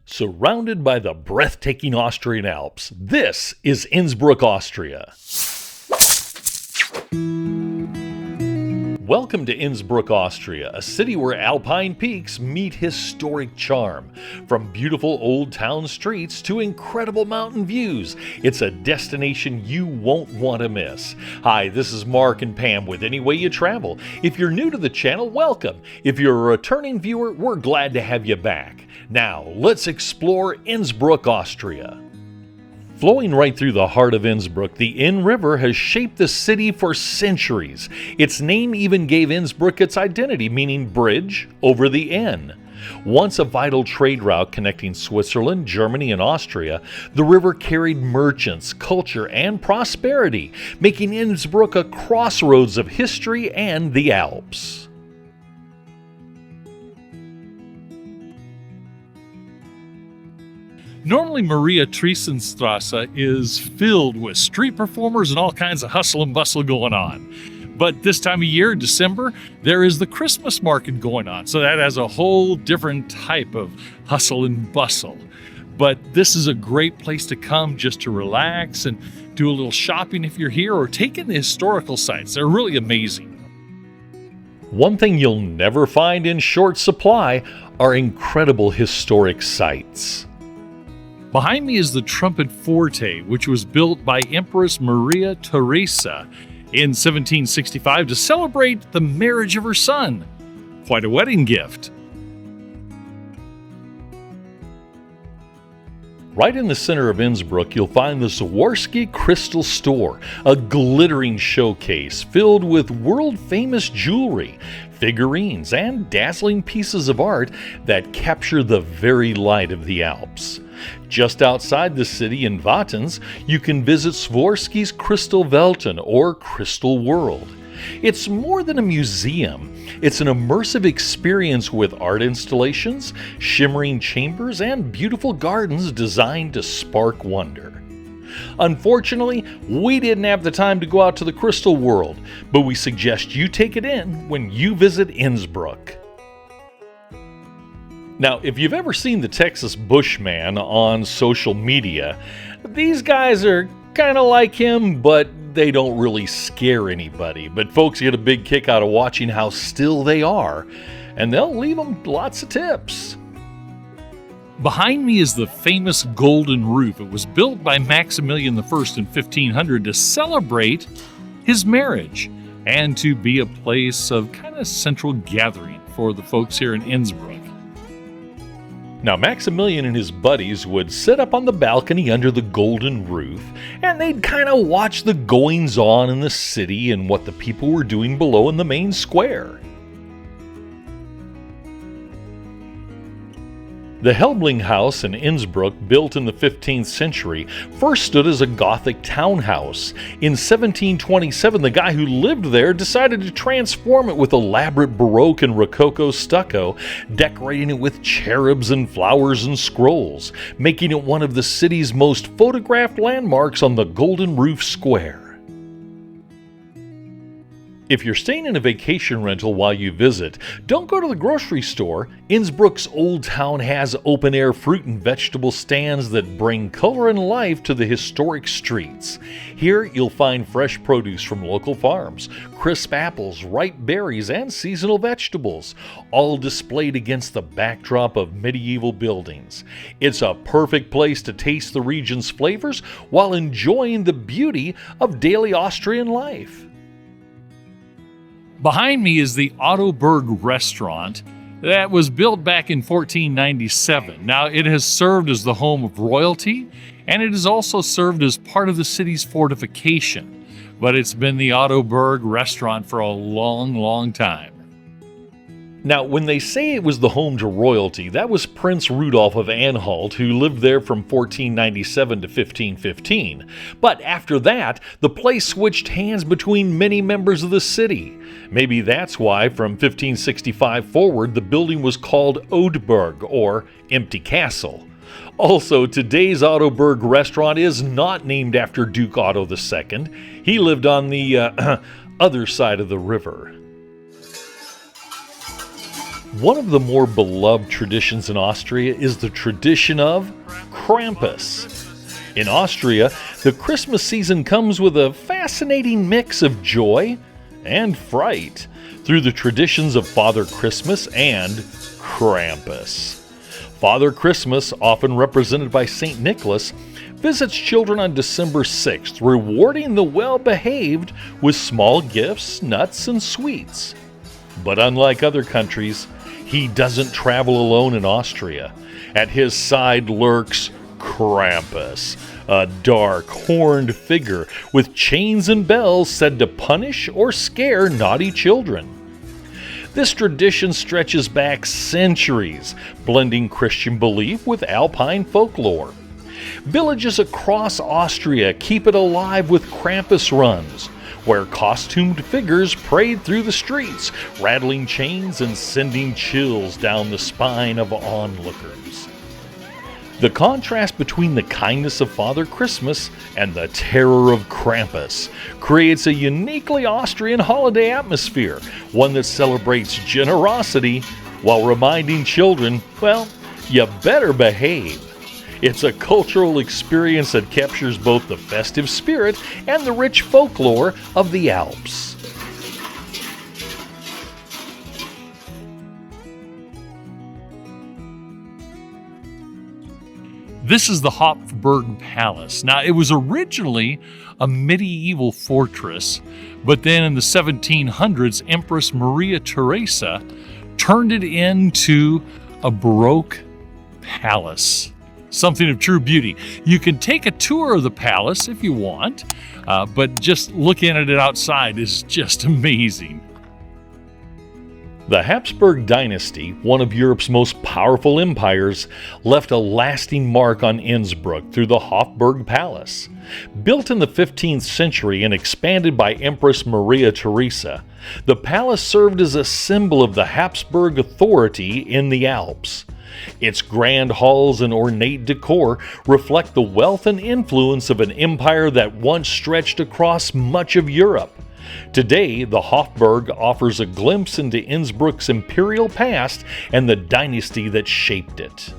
Surrounded by the breathtaking Austrian Alps, this is Innsbruck, Austria. Welcome to Innsbruck, Austria, a city where alpine peaks meet historic charm. From beautiful old town streets to incredible mountain views, it's a destination you won't want to miss. Hi, this is Mark and Pam with Any Way You Travel. If you're new to the channel, welcome. If you're a returning viewer, we're glad to have you back. Now, let's explore Innsbruck, Austria. Flowing right through the heart of Innsbruck, the Inn River has shaped the city for centuries. Its name even gave Innsbruck its identity, meaning bridge over the Inn. Once a vital trade route connecting Switzerland, Germany, and Austria, the river carried merchants, culture, and prosperity, making Innsbruck a crossroads of history and the Alps. Normally, Maria Theresenstrasse is filled with street performers and all kinds of hustle and bustle going on. But this time of year, December, there is the Christmas market going on. So that has a whole different type of hustle and bustle. But this is a great place to come just to relax and do a little shopping if you're here, or take in the historical sites. They're really amazing. One thing you'll never find in short supply are incredible historic sites. Behind me is the Trumpet Forte, which was built by Empress Maria Theresa in 1765 to celebrate the marriage of her son. Quite a wedding gift. Right in the center of Innsbruck, you'll find the Swarovski Crystal Store, a glittering showcase filled with world-famous jewelry, figurines, and dazzling pieces of art that capture the very light of the Alps. Just outside the city in Wattens, you can visit Swarovski's Crystal Welten, or Crystal World. It's more than a museum. It's an immersive experience with art installations, shimmering chambers, and beautiful gardens designed to spark wonder. Unfortunately, we didn't have the time to go out to the Crystal World, but we suggest you take it in when you visit Innsbruck. Now, if you've ever seen the Texas Bushman on social media, these guys are kind of like him, but they don't really scare anybody. But folks get a big kick out of watching how still they are, and they'll leave them lots of tips. Behind me is the famous Golden Roof. It was built by Maximilian I in 1500 to celebrate his marriage and to be a place of kind of central gathering for the folks here in Innsbruck. Now, Maximilian and his buddies would sit up on the balcony under the golden roof, and they'd kind of watch the goings-on in the city and what the people were doing below in the main square. The Helbling House in Innsbruck, built in the 15th century, first stood as a Gothic townhouse. In 1727, the guy who lived there decided to transform it with elaborate Baroque and Rococo stucco, decorating it with cherubs and flowers and scrolls, making it one of the city's most photographed landmarks on the Golden Roof Square. If you're staying in a vacation rental while you visit, don't go to the grocery store. Innsbruck's Old Town has open-air fruit and vegetable stands that bring color and life to the historic streets. Here you'll find fresh produce from local farms, crisp apples, ripe berries, and seasonal vegetables, all displayed against the backdrop of medieval buildings. It's a perfect place to taste the region's flavors while enjoying the beauty of daily Austrian life. Behind me is the Ottoburg Restaurant that was built back in 1497. Now, it has served as the home of royalty, and it has also served as part of the city's fortification. But it's been the Ottoburg Restaurant for a long, long time. Now, when they say it was the home to royalty, that was Prince Rudolf of Anhalt, who lived there from 1497 to 1515. But after that, the place switched hands between many members of the city. Maybe that's why, from 1565 forward, the building was called Odeburg, or Empty Castle. Also, today's Ottoburg Restaurant is not named after Duke Otto II. He lived on the other side of the river. One of the more beloved traditions in Austria is the tradition of Krampus. In Austria, the Christmas season comes with a fascinating mix of joy and fright through the traditions of Father Christmas and Krampus. Father Christmas, often represented by St. Nicholas, visits children on December 6th, rewarding the well-behaved with small gifts, nuts, and sweets. But unlike other countries, he doesn't travel alone in Austria. At his side lurks Krampus, a dark, horned figure with chains and bells said to punish or scare naughty children. This tradition stretches back centuries, blending Christian belief with alpine folklore. Villages across Austria keep it alive with Krampus runs, where costumed figures parade through the streets, rattling chains and sending chills down the spine of onlookers. The contrast between the kindness of Father Christmas and the terror of Krampus creates a uniquely Austrian holiday atmosphere, one that celebrates generosity while reminding children, well, you better behave. It's a cultural experience that captures both the festive spirit and the rich folklore of the Alps. This is the Hofburg Palace. Now, it was originally a medieval fortress, but then in the 1700s, Empress Maria Theresa turned it into a Baroque palace. Something of true beauty. You can take a tour of the palace if you want, but just looking at it outside is just amazing. The Habsburg dynasty, one of Europe's most powerful empires, left a lasting mark on Innsbruck through the Hofburg Palace. Built in the 15th century and expanded by Empress Maria Theresa, the palace served as a symbol of the Habsburg authority in the Alps. Its grand halls and ornate decor reflect the wealth and influence of an empire that once stretched across much of Europe. Today, the Hofburg offers a glimpse into Innsbruck's imperial past and the dynasty that shaped it.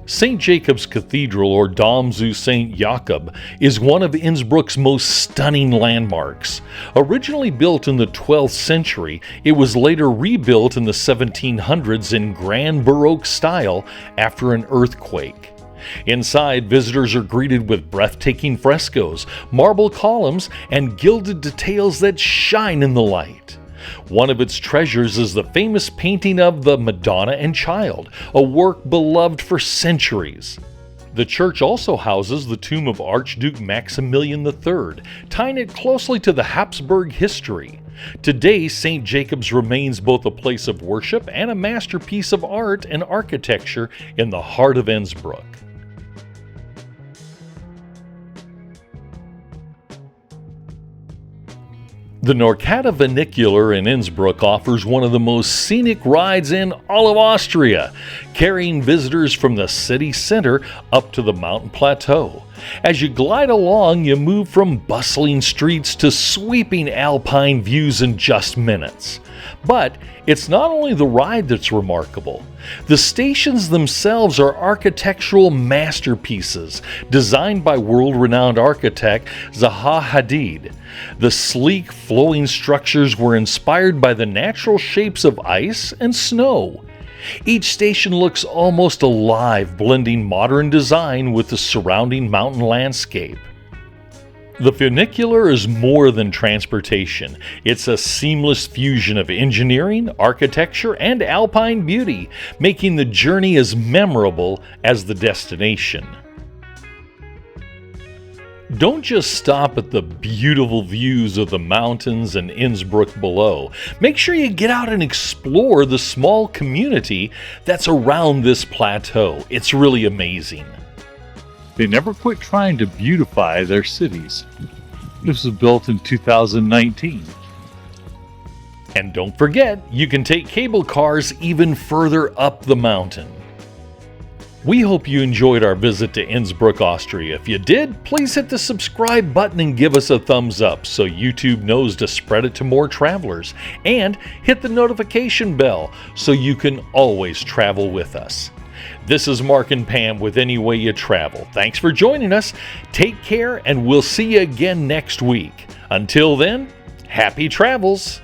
St. Jacob's Cathedral, or Dom zu St. Jakob, is one of Innsbruck's most stunning landmarks. Originally built in the 12th century, it was later rebuilt in the 1700s in grand Baroque style after an earthquake. Inside, visitors are greeted with breathtaking frescoes, marble columns, and gilded details that shine in the light. One of its treasures is the famous painting of the Madonna and Child, a work beloved for centuries. The church also houses the tomb of Archduke Maximilian III, tying it closely to the Habsburg history. Today, St. Jacob's remains both a place of worship and a masterpiece of art and architecture in the heart of Innsbruck. The Nordkette Funicular in Innsbruck offers one of the most scenic rides in all of Austria, carrying visitors from the city center up to the mountain plateau. As you glide along, you move from bustling streets to sweeping alpine views in just minutes. But it's not only the ride that's remarkable. The stations themselves are architectural masterpieces designed by world-renowned architect Zaha Hadid. The sleek, flowing structures were inspired by the natural shapes of ice and snow. Each station looks almost alive, blending modern design with the surrounding mountain landscape. The funicular is more than transportation. It's a seamless fusion of engineering, architecture, and alpine beauty, making the journey as memorable as the destination. Don't just stop at the beautiful views of the mountains and Innsbruck below. Make sure you get out and explore the small community that's around this plateau. It's really amazing. They never quit trying to beautify their cities. This was built in 2019. And don't forget, you can take cable cars even further up the mountain. We hope you enjoyed our visit to Innsbruck, Austria. If you did, please hit the subscribe button and give us a thumbs up so YouTube knows to spread it to more travelers. And hit the notification bell so you can always travel with us. This is Mark and Pam with Any Way You Travel. Thanks for joining us. Take care, and we'll see you again next week. Until then, happy travels!